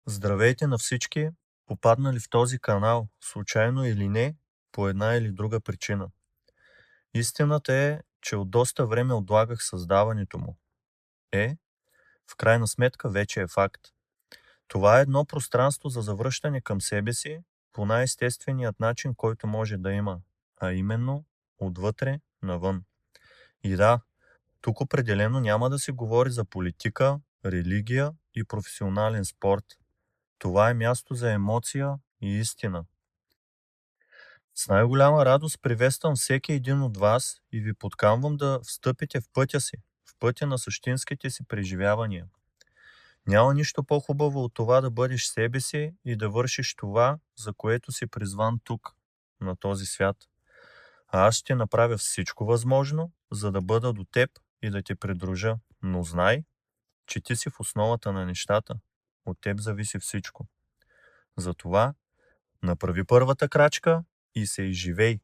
Здравейте на всички, попаднали в този канал, случайно или не, по една или друга причина. Истината е, че от доста време отлагах създаването му. В крайна сметка вече е факт. Това е едно пространство за завръщане към себе си по най-естественият начин, който може да има, а именно отвътре навън. И да, тук определено няма да се говори за политика, религия и професионален спорт. Това е място за емоция и истина. С най-голяма радост приветствам всеки един от вас и ви подканвам да встъпите в пътя си, в пътя на същинските си преживявания. Няма нищо по-хубаво от това да бъдеш себе си и да вършиш това, за което си призван тук, на този свят. А аз ще направя всичко възможно, за да бъда до теб и да те придружа. Но знай, че ти си в основата на нещата. От теб зависи всичко. Затова направи първата крачка и се изживей.